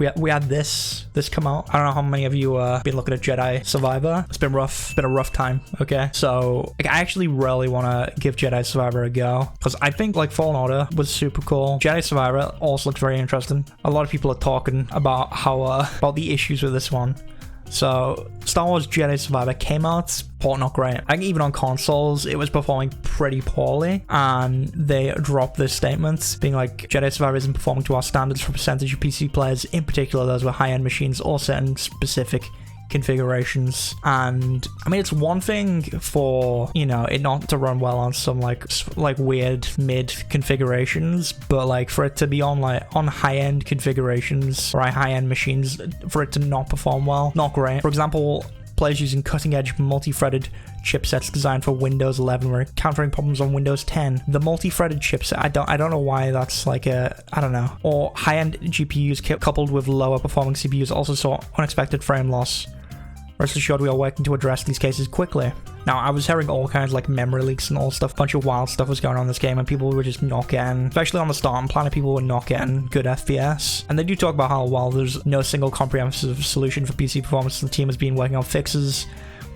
we had this come out. I don't know how many of you been looking at Jedi Survivor. It's been rough. It's been a rough time. Okay, so like, I actually really want to give Jedi Survivor a go because I think like Fallen Order was super cool. Jedi Survivor also looks very interesting. A lot of people are talking about how about the issues with this one. So Star Wars Jedi Survivor came out, port not great. I think even on consoles it was performing pretty poorly, and they dropped this statement being like, Jedi Survivor isn't performing to our standards for percentage of PC players, in particular those with high-end machines or certain specific configurations. And I mean, it's one thing for, you know, it not to run well on some like weird mid configurations, but like for it to be on high-end configurations or high-end machines, for it to not perform well, not great. For example, players using cutting-edge multi-threaded chipsets designed for Windows 11 were encountering problems on Windows 10. The multi-threaded chipset, I don't know why that's like I don't know. Or high-end GPUs coupled with lower performing CPUs also saw unexpected frame loss. Rest assured, we are working to address these cases quickly. Now, I was hearing all kinds like memory leaks and all stuff. A bunch of wild stuff was going on in this game, and people were just not getting, especially on the start and planet, people were not getting good FPS. And they do talk about how, while there's no single comprehensive solution for PC performance, the team has been working on fixes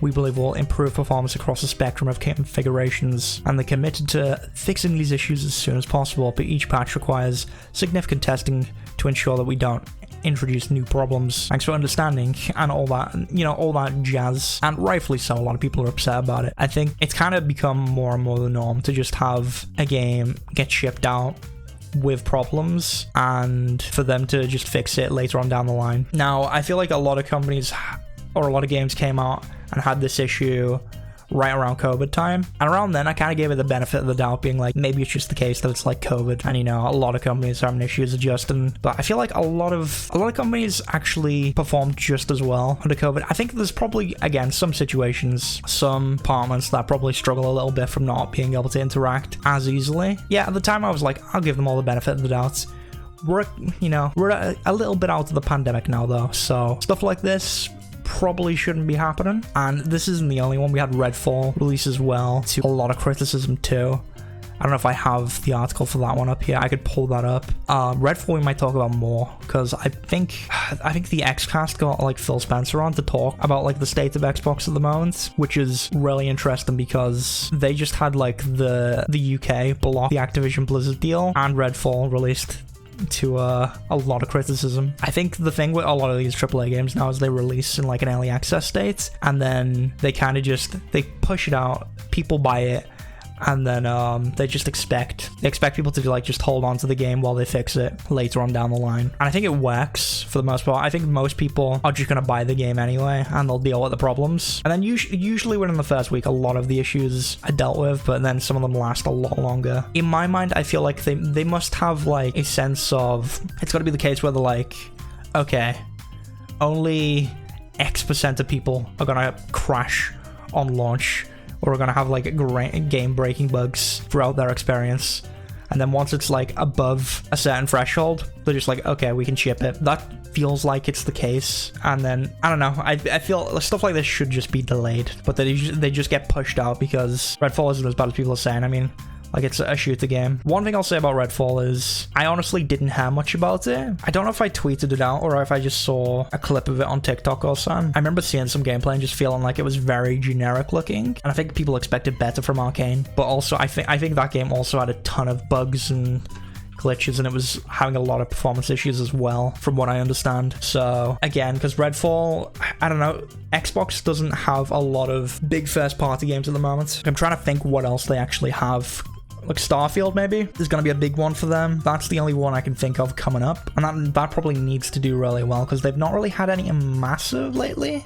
we believe will improve performance across a spectrum of configurations, and they're committed to fixing these issues as soon as possible, but each patch requires significant testing to ensure that we don't introduce new problems. Thanks for understanding, and all that, you know, all that jazz. And rightfully so, a lot of people are upset about it. I think it's kind of become more and more the norm to just have a game get shipped out with problems and for them to just fix it later on down the line. Now, I feel like a lot of companies or a lot of games came out and had this issue right around COVID time, and around then I kind of gave it the benefit of the doubt, being like, maybe it's just the case that it's like COVID, and you know, a lot of companies are having issues adjusting. But I feel like a lot of companies actually performed just as well under COVID. I think there's probably, again, some situations, some departments that probably struggle a little bit from not being able to interact as easily. Yeah, at the time I was like, I'll give them all the benefit of the doubt. We're a little bit out of the pandemic now though, so stuff like this probably shouldn't be happening. And this isn't the only one. We had Redfall release as well, to a lot of criticism too. I don't know if I have the article for that one up here. I could pull that up. Redfall we might talk about more, because I think the Xcast got like Phil Spencer on to talk about like the state of Xbox at the moment, which is really interesting because they just had like the UK block the Activision Blizzard deal, and Redfall released to a lot of criticism. I think the thing with a lot of these AAA games now is they release in like an early access state, and then they kind of just push it out, people buy it, and then they expect people to like just hold on to the game while they fix it later on down the line. And I think it works for the most part. I think most people are just gonna buy the game anyway, and they'll deal with the problems, and then usually within the first week a lot of the issues are dealt with, but then some of them last a lot longer. In my mind, I feel like they must have like a sense of, it's got to be the case where they're like, okay, only X% of people are gonna crash on launch, or are gonna have like game-breaking bugs throughout their experience, and then once it's like above a certain threshold, they're just like, okay, we can ship it. That feels like it's the case. And then I don't know, I feel stuff like this should just be delayed, but they just get pushed out because Redfall isn't as bad as people are saying. I mean, like, it's a shooter game. One thing I'll say about Redfall is I honestly didn't hear much about it. I don't know if I tweeted it out or if I just saw a clip of it on TikTok or something. I remember seeing some gameplay and just feeling like it was very generic looking, and I think people expected better from Arcane. But also, I think that game also had a ton of bugs and glitches, and it was having a lot of performance issues as well, from what I understand. So again, because Redfall, I don't know, Xbox doesn't have a lot of big first party games at the moment. I'm trying to think what else they actually have. Like Starfield, maybe is going to be a big one for them. That's the only one I can think of coming up, and that probably needs to do really well because they've not really had any massive lately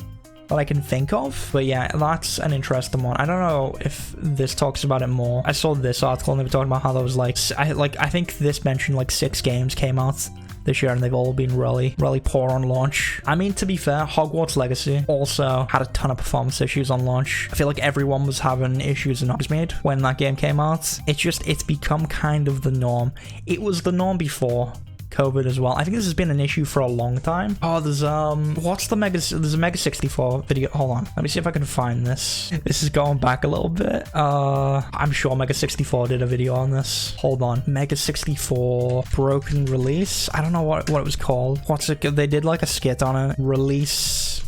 that I can think of. But yeah, that's an interesting one. I don't know if this talks about it more. I saw this article and they were talking about how there was like I think this mentioned like 6 games came out this year, and they've all been really poor on launch. I mean, to be fair, Hogwarts Legacy also had a ton of performance issues on launch. I feel like everyone was having issues in Hogsmeade when that game came out. It's become kind of the norm. It was the norm before, COVID as well. I think this has been an issue for a long time. Oh, there's there's a Mega 64 video. Hold on, let me see if I can find this. This is going back a little bit. I'm sure Mega 64 did a video on this. Hold on, Mega 64 broken release. I don't know what it was called. What's it? They did like a skit on it. Release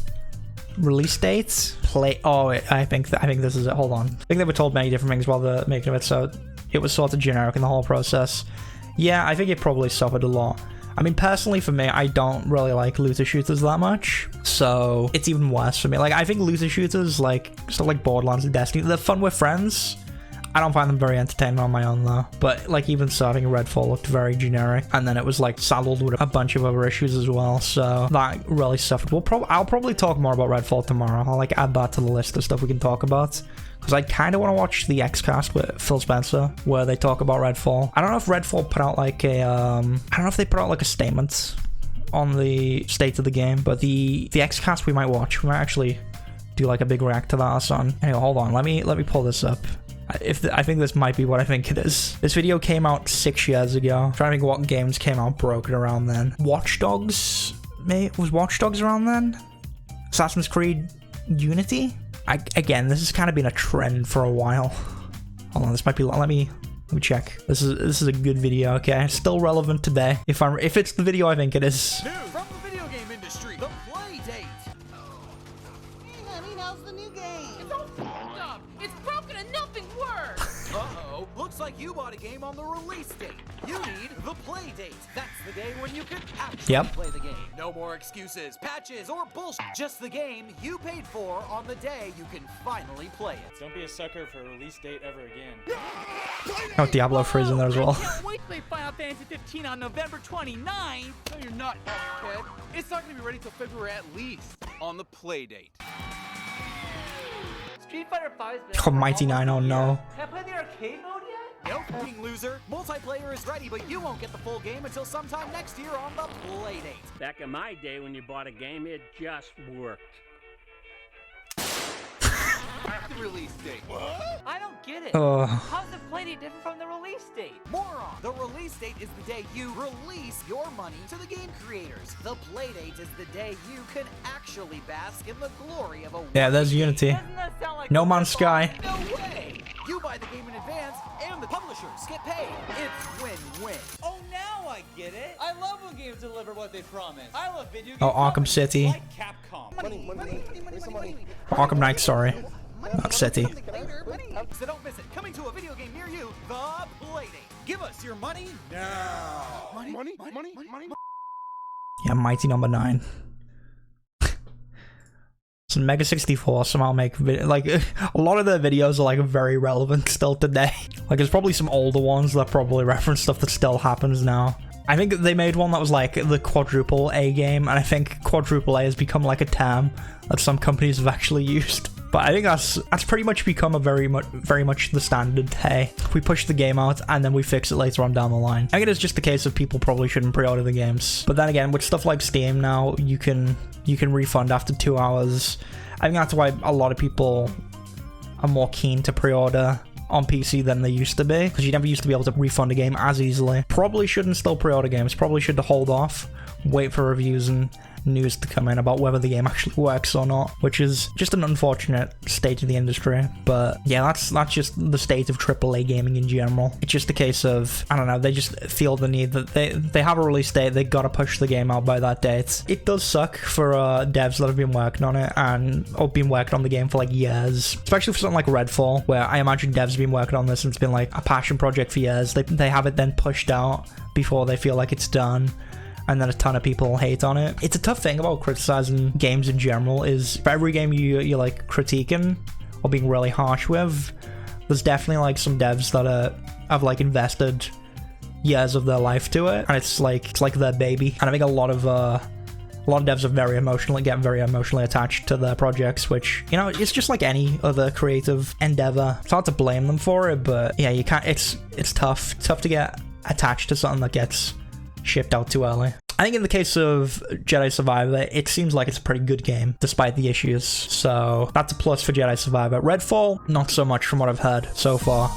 dates. I think this is it. Hold on. I think they were told many different things while they're making it, so it was sort of generic in the whole process. Yeah, I think it probably suffered a lot. I mean, personally for me, I don't really like looter shooters that much, so it's even worse for me. Like, I think looter shooters, like stuff like Borderlands and Destiny, they're fun with friends. I don't find them very entertaining on my own though. But like, even so, I think Redfall looked very generic, and then it was like saddled with a bunch of other issues as well, so that really suffered. I'll probably talk more about Redfall tomorrow. I'll like add that to the list of stuff we can talk about, because I kind of want to watch the Xcast with Phil Spencer where they talk about Redfall. I don't know if Redfall put out like a I don't know if they put out like a statement on the state of the game, but the Xcast we might watch. We might actually do like a big react to that or something. Anyway, hold on, let me pull this up. I think this might be what I think it is. This video came out 6 years ago. I'm trying to think what games came out broken around then. Watch Dogs? Was Watch Dogs around then? Assassin's Creed Unity? Again, this has kind of been a trend for a while. Hold on, this might be. Let me check. This is a good video. Okay, still relevant today. If it's the video I think it is. New from the video game industry, the play date. Hey, honey, how's the new game? It's all fucked up. It's broken and nothing works. Uh-oh, looks like you bought a game on the release date. You need the play date. That's the day when you can actually play the game. No more excuses, patches, or bullshit. Just the game you paid for on the day you can finally play it. Don't be a sucker for a release date ever again. Oh, Diablo 3 is in there as well. I can't wait to play Final Fantasy 15 on November 29th. No, you're not, kid. It's not going to be ready till February at least on the play date. Street Fighter 5's been Oh, Mighty 9, oh no. Can I play the arcade mode yet? No fucking loser. Multiplayer is ready, but you won't get the full game until sometime next year on the play date. Back in my day, when you bought a game, it just worked. The release date. What? I don't get it. How's the play date different from the release date? Moron! The release date is the day you release your money to the game creators. The play date is the day you can actually bask in the glory of a Yeah, there's Unity. Doesn't that sound like No Man's Sky. No way! You buy the game in advance, and the publishers get paid. It's win-win. Oh, now I get it. I love when games deliver what they promise. I love video games. Oh, Arkham City. Like Capcom. Money. Arkham Knight, sorry. Not City. So don't miss it. Coming to a video game near you, the play date. Give us your money now. Money. Yeah, Mighty number 9. So Mega 64 somehow make like a lot of their videos are like very relevant still today. Like there's probably some older ones that probably reference stuff that still happens now. I think they made one that was like the quadruple A game, and I think quadruple A has become like a term that some companies have actually used. But I think that's pretty much become a very much the standard. Hey, we push the game out and then we fix it later on down the line. I think it is just the case of people probably shouldn't pre-order the games. But then again, with stuff like Steam now, you can refund after 2 hours. I think that's why a lot of people are more keen to pre-order on PC than they used to be, because you never used to be able to refund a game as easily. Probably shouldn't still pre-order games. Probably should hold off, wait for reviews and news to come in about whether the game actually works or not, which is just an unfortunate state of the industry. But yeah, that's just the state of AAA gaming in general. It's just a case of, I don't know, they just feel the need that they have a release date, they gotta push the game out by that date. It does suck for devs that have been working on it or been working on the game for like years, especially for something like Redfall, where I imagine devs have been working on this and it's been like a passion project for years. They have it then pushed out before they feel like it's done, and then a ton of people hate on it. It's a tough thing about criticizing games in general, is for every game you're like critiquing or being really harsh with, there's definitely like some devs that have like invested years of their life to it, and it's like their baby. And I think a lot of devs are get very emotionally attached to their projects, which, you know, it's just like any other creative endeavor. It's hard to blame them for it, but yeah, you can't. It's tough. It's tough to get attached to something that gets shipped out too early. I think in the case of Jedi Survivor, it seems like it's a pretty good game despite the issues, so that's a plus for Jedi Survivor. Redfall, not so much from what I've heard so far.